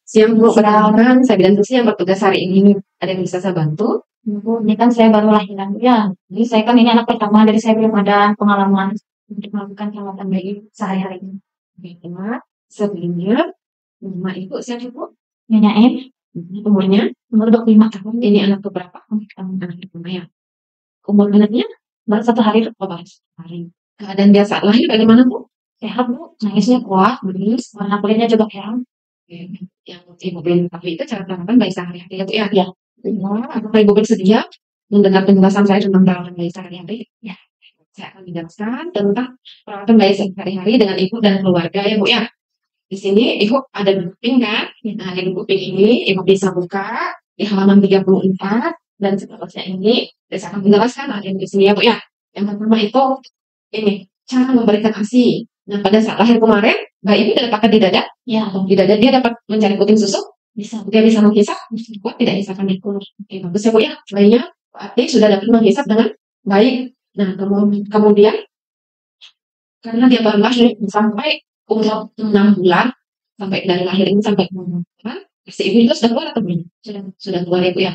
Siang Bu, perkenalkan saya bidan Susi yang bertugas hari ini. Ada yang bisa saya bantu? Bu, ini kan saya baru lahiran ya. Jadi saya kan ini anak pertama, jadi saya belum ada pengalaman untuk melakukan perawatan bayi sehari-hari. Baiklah, sebelumnya nama Ibu siapa Bu? Nyonya M, Umurnya? umur 25 tahun. Ini anak keberapa? Anak pertama ya. Umur anaknya? Baru 1 hari Baru hari. Keadaan dia saat lahir bagaimana Bu? sehat Bu, nangisnya kuat, beris, warna kulitnya juga merah. Yang Ibu belum tahu itu cara perawatan bayi sehari-hari ya Bu ya? Ya. Apakah Ibu bersedia mendengar penjelasan saya tentang perawatan bayi sehari-hari? Ya. Saya akan menjelaskan tentang perawatan bayi sehari-hari dengan Ibu dan keluarga ya Bu ya. Di sini Ibu ada grouping kan? Nah, di grouping ini Ibu bisa buka di halaman 34 dan seterusnya ini saya akan menjelaskan ada di sini ya Bu ya. Yang pertama itu ini cara memberikan ASI. Nah, pada saat lahir kemarin bayi itu diletakkan di dada. Ya, Di dada dia dapat mencari puting susu. bisa. Dia bisa menghisap. Kuat tidak hisapkan di mulut. Oke, bagus ya Bu ya. Bayinya berarti sudah dapat menghisap dengan baik. Nah, kemudian karena dia baru lahir sampai umur 6 bulan, sampai dari lahir ini sampai 6 bulan, si ibu itu sudah keluar atau belum? Sudah keluar ya Bu ya.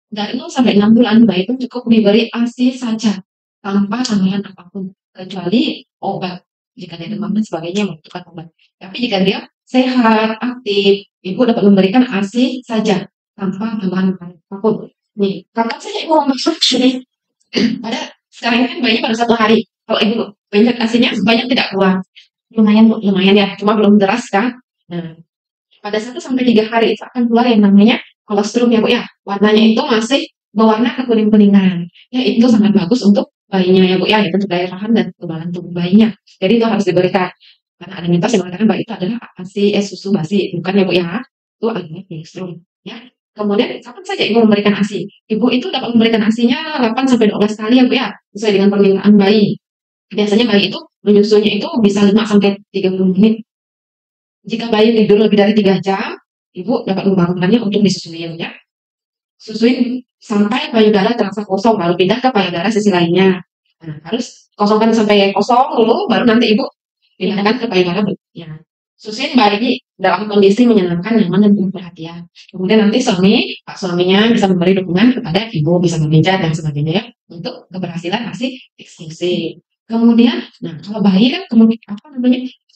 Dari 0 sampai 6 bulan bayi itu cukup diberi ASI saja tanpa tambahan apapun kecuali obat. Jika dia demam dan sebagainya membutuhkan obat. Tapi jika dia sehat, aktif, ibu dapat memberikan ASI saja tanpa tambahan apapun. Nih, kapan saja ibu masuk sini? Pada sekarang ini kan bayi pada 1 hari. Kalau ibu banyak ASInya banyak tidak keluar. Lumayan Bu. Lumayan ya, cuma belum deras kan. Nah, pada 1 sampai 3 hari itu akan keluar yang namanya kolostrum ya Bu ya. Warnanya itu masih berwarna kekuning-kuningan. Ya, itu sangat bagus untuk bayinya ya Bu ya, itu untuk daya tahan dan kekebalan tubuh bayinya. Jadi itu harus diberikan. Karena ada mitos yang mengatakan bayi itu adalah ASI susu basi, bukan ya Bu ya. Itu adalah kolostrum ya. Kemudian kapan saja ibu memberikan ASI? Ibu itu dapat memberikan ASInya 8 sampai 12 kali ya Bu ya, sesuai dengan permintaan bayi. Biasanya bayi itu menyusunya itu bisa 5 sampai 30 menit. Jika bayi tidur lebih dari 3 jam, ibu dapat membangunkannya untuk disusuin ya. Susuin sampai payudara terasa kosong, baru pindah ke payudara sisi lainnya. Nah, harus kosongkan sampai kosong dulu, baru nanti ibu pindahkan ke payudara berikutnya. Susuin bayi dalam kondisi menyenangkan, nyaman, dan penuh perhatian. Kemudian nanti pak suaminya bisa memberi dukungan kepada ibu, bisa memijat dan sebagainya ya, untuk keberhasilan ASI eksklusif. Kemudian, nah kalau bayi kan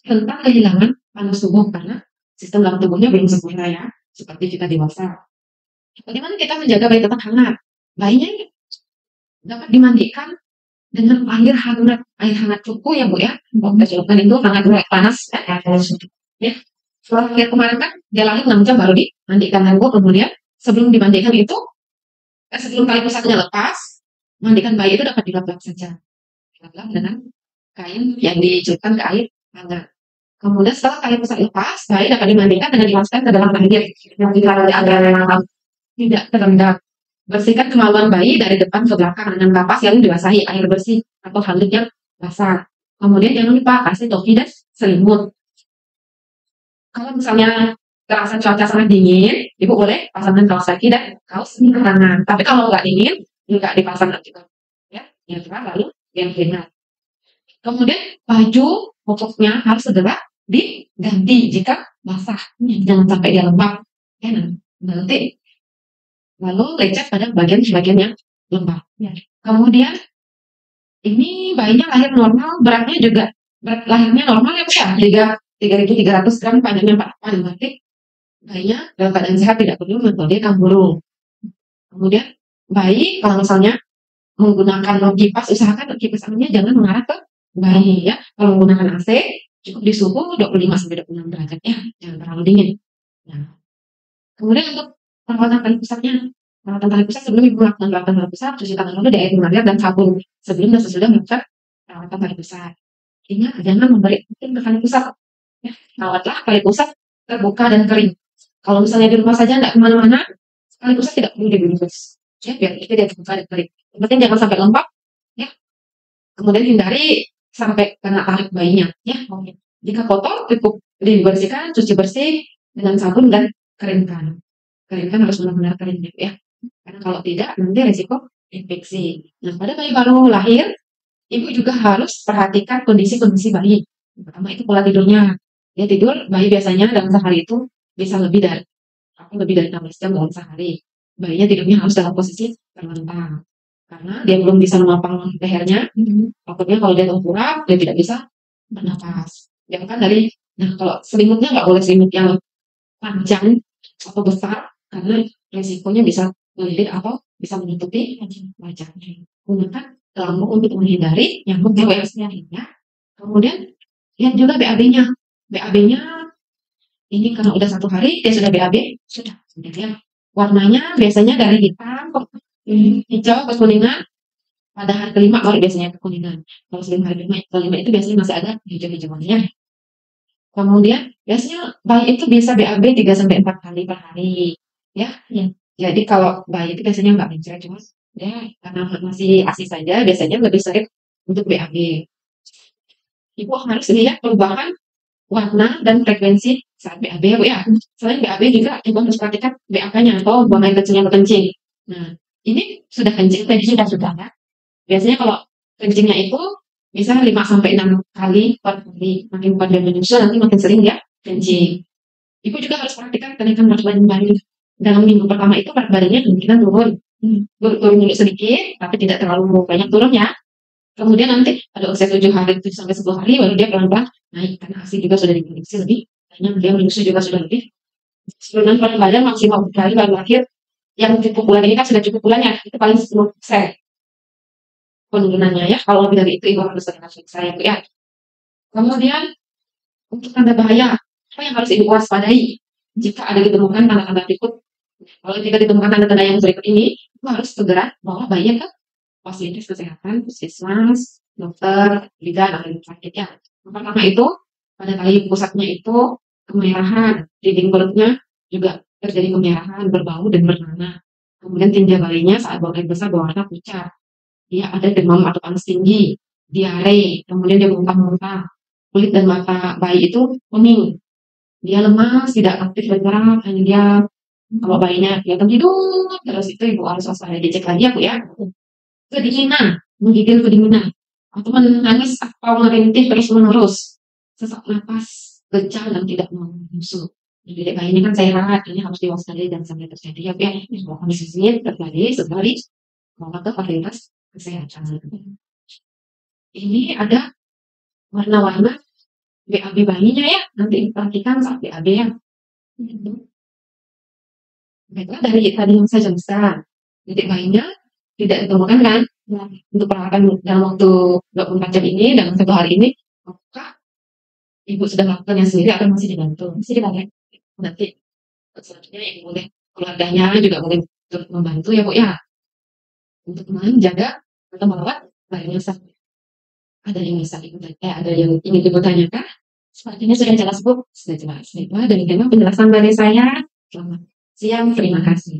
tentang kehilangan panas tubuh karena sistem dalam tubuhnya belum sempurna ya, seperti kita dewasa. Bagaimana kita menjaga bayi tetap hangat? Bayinya dapat dimandikan dengan air hangat cukup ya Bu ya. Kita celupkan itu hangat panas ya. Setelah lahir kemarin kan dia lahir 6 jam baru dimandikan Bu. Kemudian sebelum dimandikan itu sebelum tali pusatnya lepas, mandikan bayi itu dapat dilap-lap saja. Dilap-lap dengan kain yang dicelupkan ke air hangat. Kemudian setelah tali pusat lepas, bayi dapat dimandikan dengan dimasukkan ke dalam air yang tidak terendam. Bersihkan kemaluan bayi dari depan ke belakang dengan kapas yang dibasahi air bersih atau handuk yang basah. Kemudian jangan lupa kasih topi dan selimut. Kalau misalnya terasa cuaca sangat dingin, ibu boleh pasangkan kaos kaki dan kaos tangan. Tapi kalau nggak dingin, nggak dipasang juga. Ya, yang cerah lalu yang ringan. Kemudian baju pokoknya harus segera diganti jika basah. Jangan sampai dia lembab. Ya, nanti lalu lecet pada bagian-bagian yang lembab. Ya. Kemudian ini bayinya lahir normal, beratnya juga berat lahirnya normal ya Bu ya, 3.300 gram, panjangnya 4 berarti bayinya dalam keadaan sehat, tidak perlu metode kanguru. Kemudian bayi kalau misalnya menggunakan kipas, usahakan kipas anginnya jangan mengarah ke bayi ya. Kalau menggunakan AC cukup di suhu 25 sampai 26 derajat ya, jangan terlalu dingin. Nah, kemudian untuk perawatan tali pusatnya, perawatan tali pusat sebelum ibu melakukan perawatan tali pusat, cuci tangan dulu di air mengalir dan sabun sebelum dan sesudah melakukan perawatan tali pusat. Ingat jangan memberi rutin ke tali pusat. Ya, rawatlah tali pusat terbuka dan kering. Kalau misalnya di rumah saja tidak kemana-mana, tali pusat tidak perlu dibungkus. Ya, biar itu dia terbuka dan kering. Yang penting jangan sampai lembab. Ya. Kemudian hindari sampai kena tarik bayinya. Ya, jika kotor cukup dibersihkan, cuci bersih dengan sabun dan keringkan. Keringkan harus benar-benar kering ya. Karena kalau tidak nanti resiko infeksi. Nah, pada bayi baru lahir, ibu juga harus perhatikan kondisi bayi. Pertama itu pola tidurnya. Dia tidur, bayi biasanya dalam sehari itu bisa lebih dari atau lebih dari 16 jam dalam sehari. Bayinya tidurnya harus dalam posisi terlentang. Karena dia belum bisa menopang lehernya, takutnya kalau dia tengkurap, dia tidak bisa bernapas. Jauhkan dari, nah kalau selimutnya nggak boleh selimut yang panjang atau besar, karena risikonya bisa melilit atau bisa menutupi wajahnya. Gunakan lambung untuk menghindari nyamuk virusnya. Kemudian lihat juga BAB-nya. BAB-nya ini karena udah 1 hari dia sudah BAB, sudah ya. Warnanya biasanya dari hitam ke hijau ke kuningan. Pada hari kelima baru biasanya kekuningan. Kalau sebelum hari kelima itu biasanya masih ada hijau-hijauannya. Kemudian biasanya bayi itu bisa BAB 3 sampai 4 kali per hari. Ya. Jadi kalau bayi itu biasanya nggak mencret, cuma ya karena masih ASI saja biasanya lebih sering untuk BAB. Ibu harus lihat perubahan warna dan frekuensi saat BAB ya Bu ya. Selain BAB juga ibu harus perhatikan BAK-nya atau buang air kecil yang berkencing. Nah, ini sudah kencing tadi sudah ya. Biasanya kalau kencingnya itu bisa 5 sampai 6 kali per hari. Makin kuat dia menyusul nanti makin sering dia kencing. Ibu juga harus perhatikan kenaikan berat badan bayi. Dalam minggu pertama itu berat badannya kemungkinan turun. Turun dulu sedikit, tapi tidak terlalu banyak turun ya. Kemudian nanti pada usia 7 hari 7 sampai 10 hari baru dia pelan-pelan naik karena ASI juga sudah diprediksi lebih. Kayaknya dia menyusui juga sudah lebih. Sebelum berat badan maksimal dari baru lahir yang cukup bulan ini kan sudah cukup bulannya itu paling 10% penurunannya ya. Kalau lebih dari itu ibu harus terkasih saya Bu ya. Kemudian untuk tanda bahaya apa yang harus ibu waspadai jika ada ditemukan tanda-tanda berikut. Kalau jika ditemukan tanda-tanda yang berikut ini, ibu harus segera bawa bayi ke fasilitas kesehatan, puskesmas, dokter, bidan, atau rumah sakit ya. Yang pertama itu pada bayi pusatnya itu kemerahan, dinding perutnya juga terjadi kemerahan, berbau dan bernanah. Kemudian tinja bayinya saat buang air besar berwarna pucat. Dia ada demam atau panas tinggi, diare, kemudian dia muntah-muntah. Kulit dan mata bayi itu kuning. Dia lemas, tidak aktif bergerak, hanya diam. Kalau bayinya kelihatan tidur, terus itu ibu harus waspada dicek lagi ya Bu ya. Kedinginan, menggigil kedinginan, atau menangis atau merintih terus-menerus, sesak napas, pecah dan tidak mau menyusu. Jadi bayi ini kan sehat, ini harus diwaspadai dan sampai terjadi ya Bu ya. Kalau kondisi ini terjadi sekali bawa ke fasilitas kesehatan. Ini ada warna-warna BAB bayinya ya, nanti perhatikan saat BAB ya. Baiklah dari tadi yang saya jelaskan, titik bayinya tidak ditemukan kan? Nah, untuk perawatan dalam waktu 24 jam ini, dalam 1 hari ini, apakah ibu sudah melakukannya sendiri atau masih dibantu? Masih dibantu. Nanti selanjutnya ibu boleh keluarganya juga boleh membantu ya Bu ya, untuk menjaga atau merawat bayinya sampai. Ada yang bisa ibu ada yang ingin ibu tanyakan? Sepertinya sudah jelas Bu, sudah jelas. Baiklah, demikian penjelasan dari saya. Selamat siang, terima kasih.